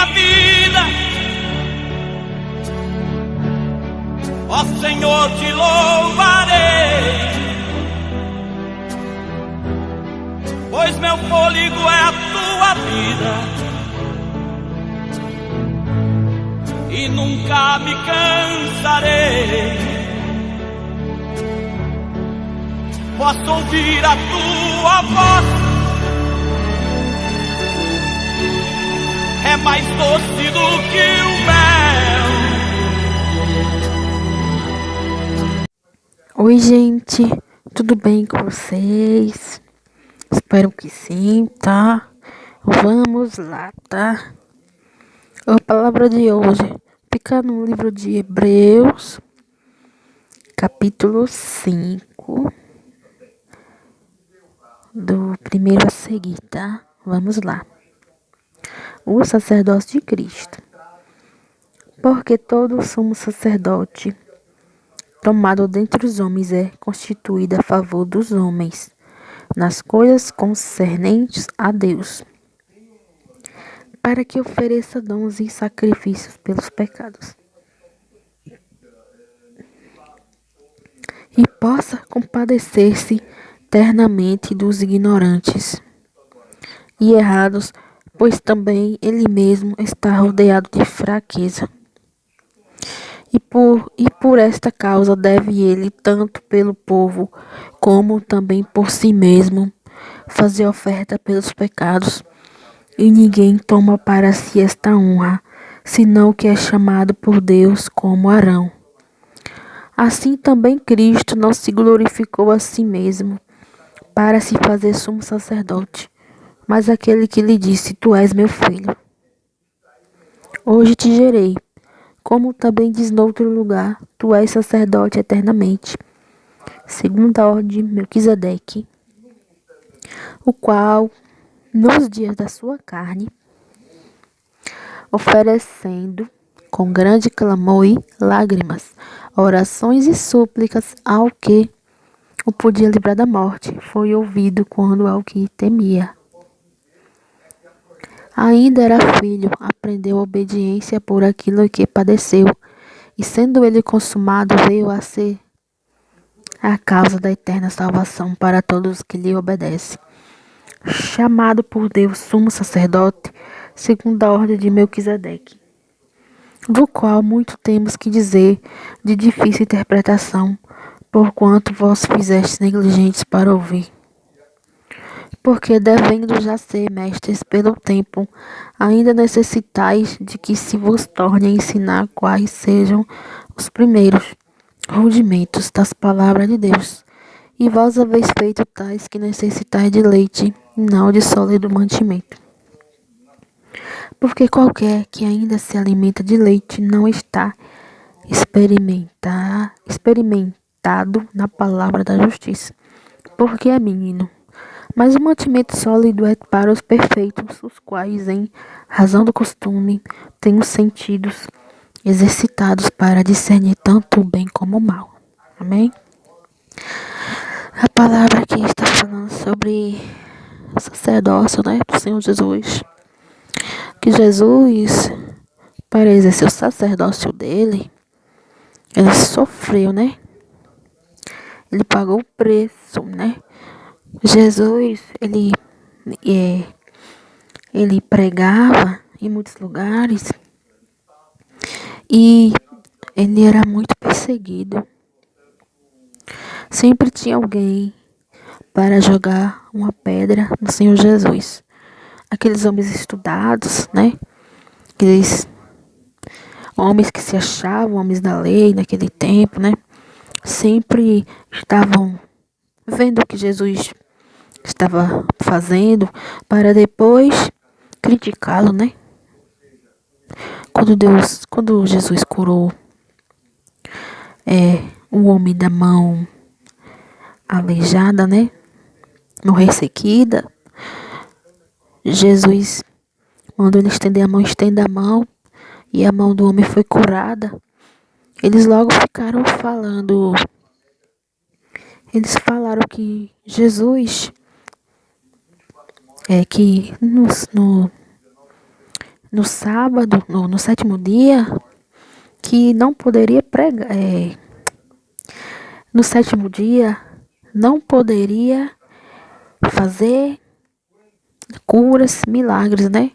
minha vida. Ó Senhor, te louvarei, pois meu fôlego é a tua vida e nunca me cansarei. Posso ouvir a tua voz, é mais doce do que o mel. Oi, gente, tudo bem com vocês? Espero que sim, tá? Vamos lá, tá? A palavra de hoje fica no livro de Hebreus, capítulo 5, do primeiro a seguir, tá? Vamos lá. O sacerdócio de Cristo. Porque todo sumo sacerdote tomado dentre os homens é constituído a favor dos homens, nas coisas concernentes a Deus, para que ofereça dons e sacrifícios pelos pecados, e possa compadecer-se eternamente dos ignorantes e errados, pois também ele mesmo está rodeado de fraqueza. E por esta causa deve ele, tanto pelo povo, como também por si mesmo, fazer oferta pelos pecados. E ninguém toma para si esta honra, senão o que é chamado por Deus, como Arão. Assim também Cristo não se glorificou a si mesmo, para se fazer sumo sacerdote, mas aquele que lhe disse: Tu és meu filho, hoje te gerei. Como também diz noutro lugar: Tu és sacerdote eternamente, segundo a ordem de Melquisedeque, o qual, nos dias da sua carne, oferecendo com grande clamor e lágrimas, orações e súplicas ao que o podia livrar da morte, foi ouvido quando ao que temia. Ainda era filho, aprendeu a obediência por aquilo que padeceu, e sendo ele consumado, veio a ser a causa da eterna salvação para todos os que lhe obedecem. Chamado por Deus sumo sacerdote, segundo a ordem de Melquisedeque, do qual muito temos que dizer, de difícil interpretação, porquanto vós fizestes negligentes para ouvir. Porque, devendo já ser mestres pelo tempo, ainda necessitais de que se vos torne a ensinar quais sejam os primeiros rudimentos das palavras de Deus. E vós haveis feito tais que necessitais de leite, não de sólido mantimento. Porque qualquer que ainda se alimenta de leite não está experimentado na palavra da justiça, porque é menino. Mas o mantimento sólido é para os perfeitos, os quais, em razão do costume, têm os sentidos exercitados para discernir tanto o bem como o mal. Amém? A palavra aqui está falando sobre o sacerdócio, né, do Senhor Jesus. Que Jesus, para exercer o sacerdócio dele, ele sofreu, né? Ele pagou o preço, né? Jesus, ele pregava em muitos lugares e ele era muito perseguido. Sempre tinha alguém para jogar uma pedra no Senhor Jesus. Aqueles homens estudados, né? Aqueles homens que se achavam homens da lei naquele tempo, né? Sempre estavam vendo o que Jesus estava fazendo para depois criticá-lo, né? Quando Jesus curou o homem da mão aleijada, né? Mão ressequida, Jesus mandou ele estender a mão, estenda a mão, e a mão do homem foi curada. Eles logo ficaram falando. Eles falaram que Jesus que no sábado, no sétimo dia, que não poderia pregar. No sétimo dia, não poderia fazer curas, milagres, né?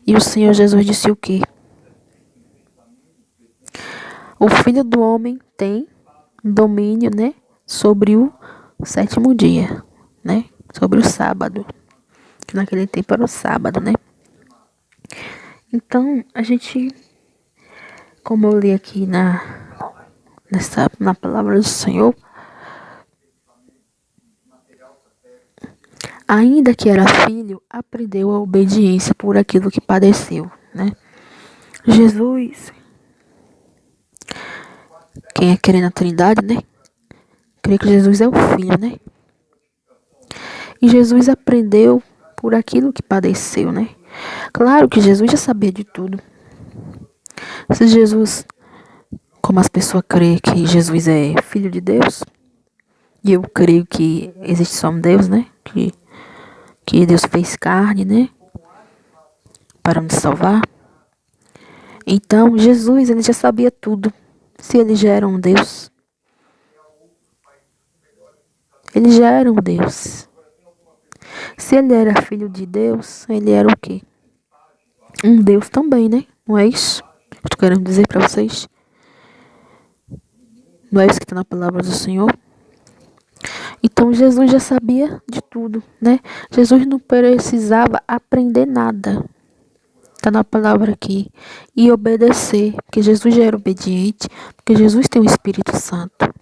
E o Senhor Jesus disse o quê? O Filho do Homem tem domínio, né? Sobre o sétimo dia, né? Sobre o sábado. Que naquele tempo era o sábado, né? Então, a gente, como eu li aqui na palavra do Senhor, ainda que era filho, aprendeu a obediência por aquilo que padeceu, né? Jesus, quem é crê na Trindade, né? Crê que Jesus é o Filho, né? E Jesus aprendeu por aquilo que padeceu, né? Claro que Jesus já sabia de tudo. Se Jesus, como as pessoas creem que Jesus é Filho de Deus, e eu creio que existe só um Deus, né? Que Deus fez carne, né? Para nos salvar. Então, Jesus, ele já sabia tudo. Se ele já era um Deus, ele já era um Deus. Se ele era filho de Deus, ele era o quê? Um Deus também, né? Não é isso que eu tô querendo dizer para vocês? Não é isso que está na palavra do Senhor? Então, Jesus já sabia de tudo, né? Jesus não precisava aprender nada. Está na palavra aqui. E obedecer, porque Jesus já era obediente, porque Jesus tem o Espírito Santo.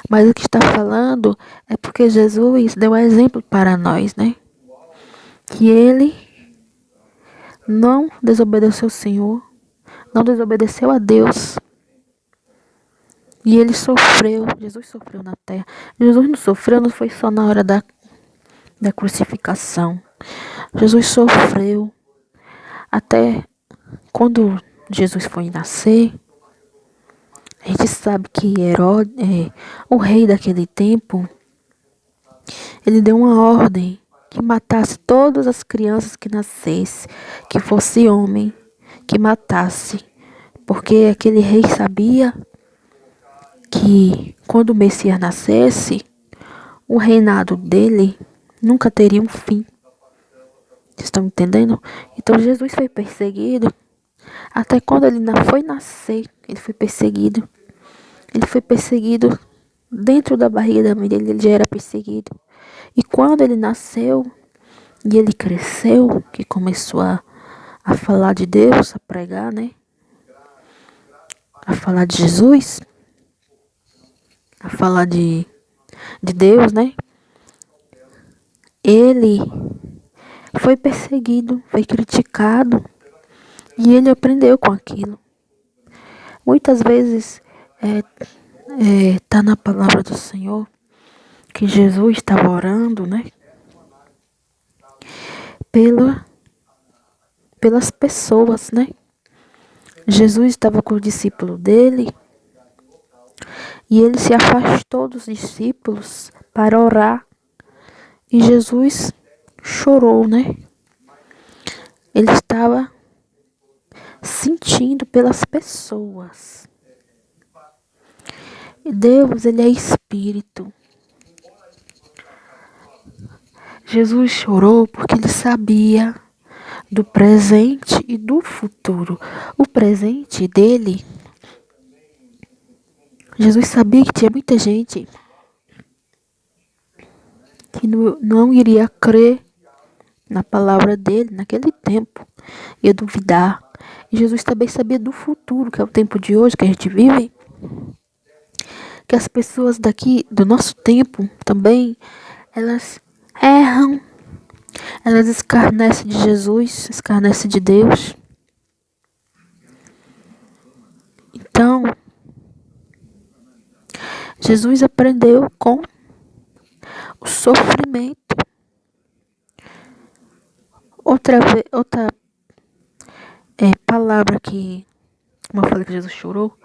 Mas o que está falando é porque Jesus deu exemplo para nós, né? Que ele não desobedeceu ao Senhor, não desobedeceu a Deus. E ele sofreu, Jesus sofreu na terra. Jesus não sofreu, não foi só na hora da crucificação. Jesus sofreu até quando Jesus foi nascer. A gente sabe que Herodes, o rei daquele tempo, ele deu uma ordem que matasse todas as crianças que nascesse, que fosse homem, que matasse. Porque aquele rei sabia que quando o Messias nascesse, o reinado dele nunca teria um fim. Vocês estão entendendo? Então Jesus foi perseguido. Até quando ele foi nascer, ele foi perseguido. Ele foi perseguido dentro da barriga da mãe dele, ele já era perseguido. E quando ele nasceu e ele cresceu, que começou a falar de Deus, a pregar, né? A falar de Jesus, a falar de Deus, né? Ele foi perseguido, foi criticado e ele aprendeu com aquilo. Muitas vezes tá na palavra do Senhor que Jesus estava orando, né? Pelas pessoas, né? Jesus estava com o discípulo dele e ele se afastou dos discípulos para orar. E Jesus chorou, né? Ele estava sentindo pelas pessoas. E Deus, ele é espírito. Jesus chorou porque ele sabia do presente e do futuro. O presente dele, Jesus sabia que tinha muita gente que não iria crer na palavra dele naquele tempo, ia duvidar. E Jesus também sabia do futuro, que é o tempo de hoje que a gente vive, que as pessoas daqui do nosso tempo também, elas erram, elas escarnecem de Jesus, escarnecem de Deus. Então, Jesus aprendeu com o sofrimento. Outra palavra que, como eu falei que Jesus chorou,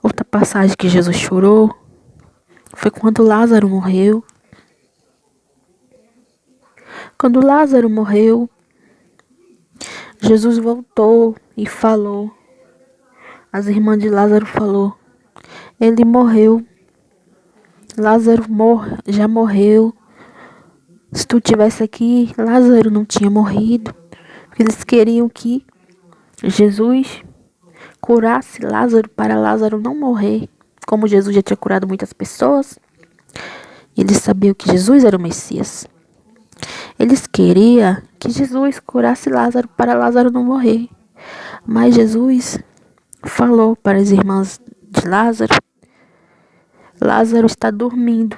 outra passagem que Jesus chorou foi quando Lázaro morreu. Quando Lázaro morreu, Jesus voltou e falou. As irmãs de Lázaro falou: ele morreu. Lázaro já morreu. Se tu tivesse aqui, Lázaro não tinha morrido. Eles queriam que Jesus curasse Lázaro para Lázaro não morrer. Como Jesus já tinha curado muitas pessoas, eles sabiam que Jesus era o Messias. Eles queriam que Jesus curasse Lázaro para Lázaro não morrer. Mas Jesus falou para as irmãs de Lázaro: Lázaro está dormindo.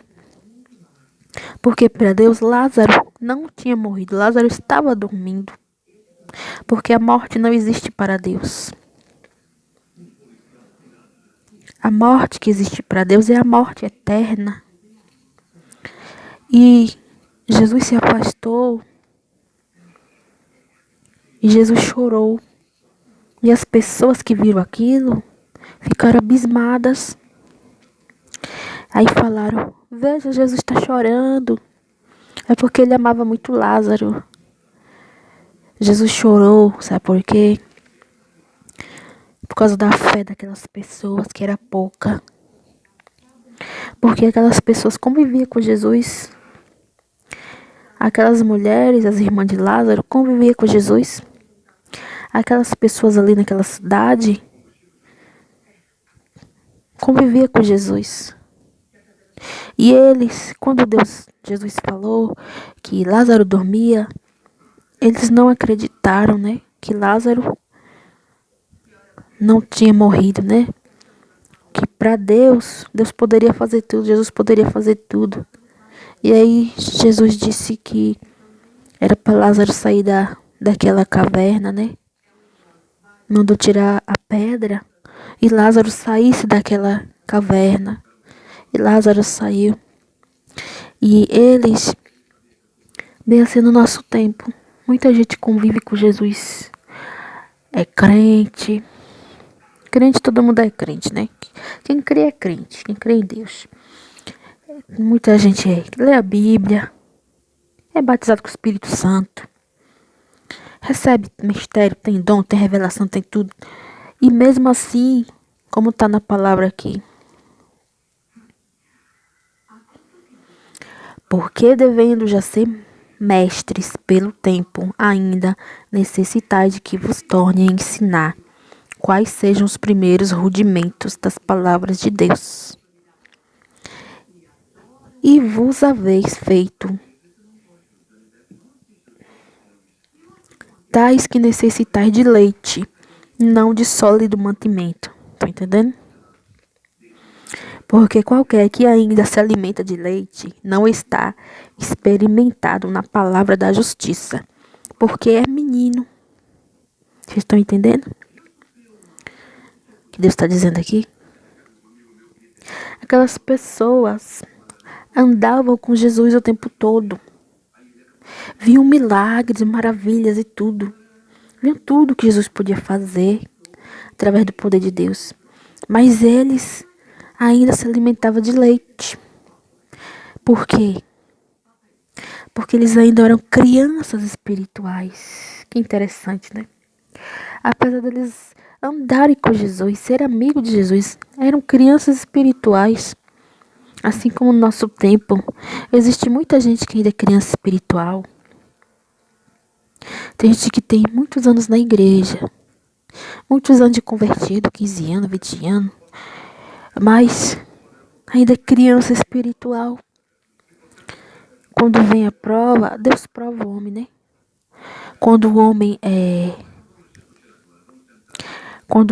Porque para Deus Lázaro não tinha morrido, Lázaro estava dormindo. Porque a morte não existe para Deus. A morte que existe para Deus é a morte eterna. E Jesus se afastou. E Jesus chorou. E as pessoas que viram aquilo ficaram abismadas. Aí falaram: veja, Jesus está chorando. É porque ele amava muito Lázaro. Jesus chorou, sabe por quê? Por causa da fé daquelas pessoas, que era pouca. Porque aquelas pessoas conviviam com Jesus. Aquelas mulheres, as irmãs de Lázaro, conviviam com Jesus. Aquelas pessoas ali naquela cidade conviviam com Jesus. E eles, quando Jesus falou que Lázaro dormia, eles não acreditaram, né? Que Lázaro não tinha morrido, né? Que para Deus poderia fazer tudo, Jesus poderia fazer tudo. E aí Jesus disse que era para Lázaro sair daquela caverna, né? Mandou tirar a pedra e Lázaro saísse daquela caverna. E Lázaro saiu. E eles, bem assim no nosso tempo, muita gente convive com Jesus. É crente. Crente, todo mundo é crente, né? Quem crê é crente, quem crê em Deus. Muita gente lê a Bíblia, é batizado com o Espírito Santo, recebe mistério, tem dom, tem revelação, tem tudo. E mesmo assim, como está na palavra aqui, porque devendo já ser mestres pelo tempo, ainda necessitais de que vos torne a ensinar quais sejam os primeiros rudimentos das palavras de Deus. E vos haveis feito tais que necessitais de leite, não de sólido mantimento. Tá entendendo? Porque qualquer que ainda se alimenta de leite não está experimentado na palavra da justiça, porque é menino. Vocês estão entendendo? O que Deus está dizendo aqui? Aquelas pessoas andavam com Jesus o tempo todo. Viam milagres, maravilhas e tudo. Viam tudo que Jesus podia fazer através do poder de Deus. Mas eles ainda se alimentavam de leite. Por quê? Porque eles ainda eram crianças espirituais. Que interessante, né? Apesar deles andarem com Jesus, ser amigos de Jesus, eram crianças espirituais. Assim como no nosso tempo, existe muita gente que ainda é criança espiritual. Tem gente que tem muitos anos na igreja, muitos anos de convertido, 15 anos, 20 anos, mas ainda é criança espiritual. Quando vem a prova, Deus prova o homem, né? Quando o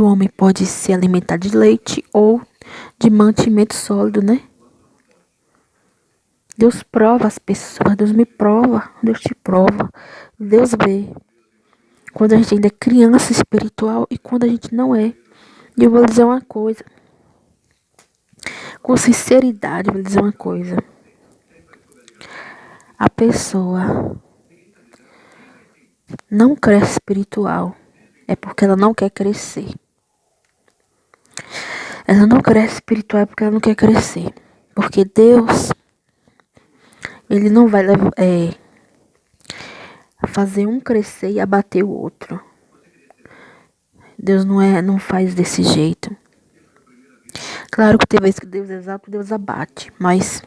homem pode se alimentar de leite ou de mantimento sólido, né? Deus prova as pessoas, Deus me prova, Deus te prova, Deus vê. Quando a gente ainda é criança espiritual e quando a gente não é. E eu vou dizer uma coisa, com sinceridade, eu vou dizer uma coisa. A pessoa não cresce espiritual, é porque ela não quer crescer. Ela não cresce espiritual é porque ela não quer crescer. Porque Deus, Ele não vai fazer um crescer e abater o outro. Deus não faz desse jeito. Claro que tem vezes que Deus exalta, Deus abate, mas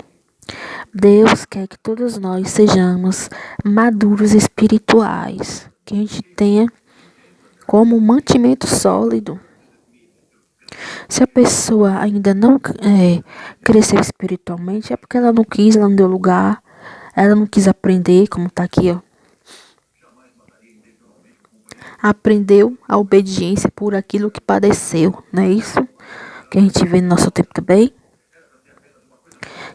Deus quer que todos nós sejamos maduros espirituais, que a gente tenha como um mantimento sólido. Se a pessoa ainda não cresceu espiritualmente, é porque ela não quis, ela não deu lugar, ela não quis aprender, como está aqui, ó. Aprendeu a obediência por aquilo que padeceu, não é isso? Que a gente vê no nosso tempo também.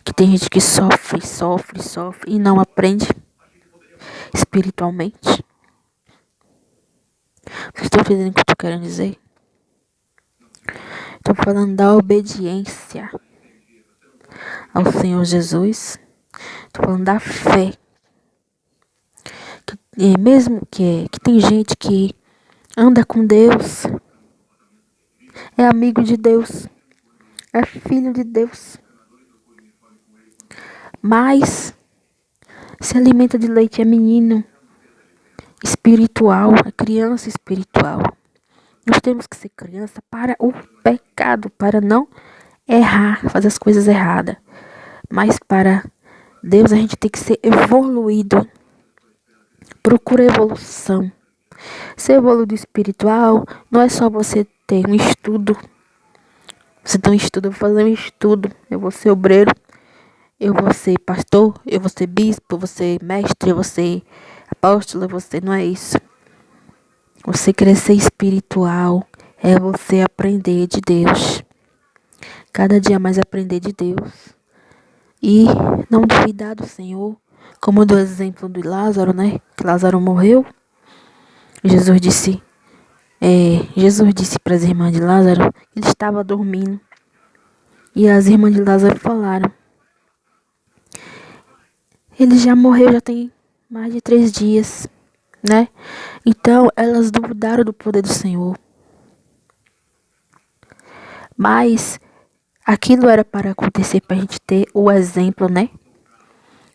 Que tem gente que sofre e não aprende espiritualmente. Vocês estão entendendo o que eu estou querendo dizer? Estou falando da obediência ao Senhor Jesus. Estou falando da fé. Mesmo que tem gente que anda com Deus, é amigo de Deus, é filho de Deus, mas se alimenta de leite, é menino espiritual, é criança espiritual. Nós temos que ser criança para o pecado, para não errar, fazer as coisas erradas. Mas para Deus a gente tem que ser evoluído. Procura evolução. Ser evoluído espiritual não é só você ter um estudo. Você tem um estudo, eu vou fazer um estudo. Eu vou ser obreiro, eu vou ser pastor, eu vou ser bispo, eu vou ser mestre, eu vou ser apóstolo, não é isso. Você crescer espiritual é você aprender de Deus. Cada dia mais aprender de Deus. E não duvidar do Senhor. Como do exemplo de Lázaro, né? Que Lázaro morreu. Jesus disse para as irmãs de Lázaro que ele estava dormindo. E as irmãs de Lázaro falaram: ele já morreu, já tem mais de 3 dias, né? Então elas duvidaram do poder do Senhor. Mas aquilo era para acontecer, para a gente ter o exemplo, né?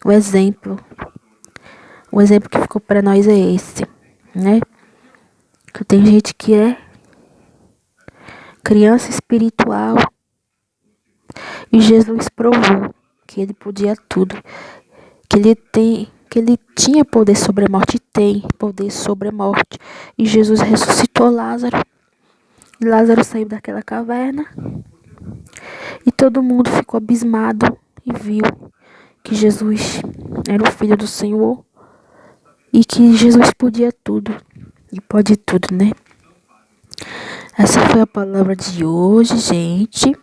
O exemplo que ficou para nós é esse, né? Que tem gente que é criança espiritual e Jesus provou que ele podia tudo, que ele tinha poder sobre a morte, e tem poder sobre a morte. E Jesus ressuscitou Lázaro. E Lázaro saiu daquela caverna e todo mundo ficou abismado e viu que Jesus era o Filho do Senhor e que Jesus podia tudo e pode tudo, né? Essa foi a palavra de hoje, gente.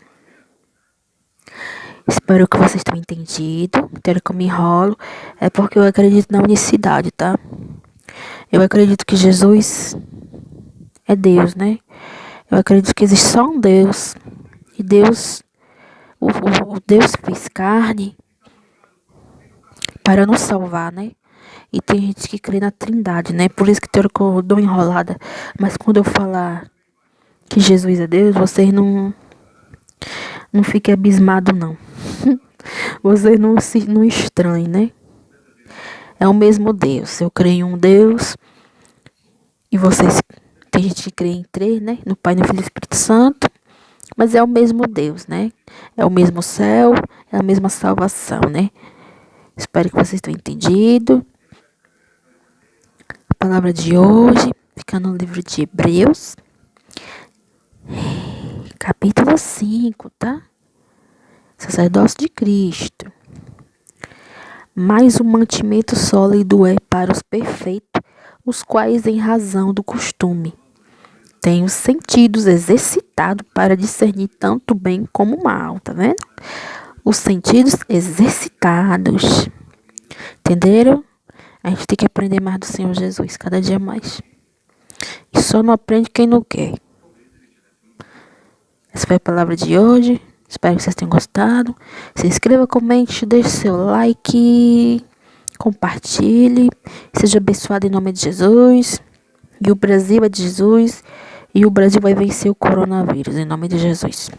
Espero que vocês tenham entendido. Quero que eu me enrolo. É porque eu acredito na unicidade, tá? Eu acredito que Jesus é Deus, né? Eu acredito que existe só um Deus. E Deus, o Deus fez carne para nos salvar, né? E tem gente que crê na Trindade, né? Por isso que eu dou enrolada. Mas quando eu falar que Jesus é Deus, vocês não fiquem abismados, não. Vocês não estranhem, né? É o mesmo Deus. Eu creio em um Deus. E vocês, tem gente que crê em 3, né? No Pai, no Filho e no Espírito Santo. Mas é o mesmo Deus, né? É o mesmo céu, é a mesma salvação, né? Espero que vocês tenham entendido. A palavra de hoje fica no livro de Hebreus, capítulo 5, tá? Sacerdócio de Cristo. Mas o mantimento sólido é para os perfeitos, os quais, em razão do costume, têm os sentidos exercitados para discernir tanto bem como mal, tá vendo? Os sentidos exercitados. Entenderam? A gente tem que aprender mais do Senhor Jesus, cada dia mais. E só não aprende quem não quer. Essa foi a palavra de hoje. Espero que vocês tenham gostado. Se inscreva, comente, deixe seu like, compartilhe. Seja abençoado em nome de Jesus. E o Brasil é de Jesus. E o Brasil vai vencer o coronavírus em nome de Jesus.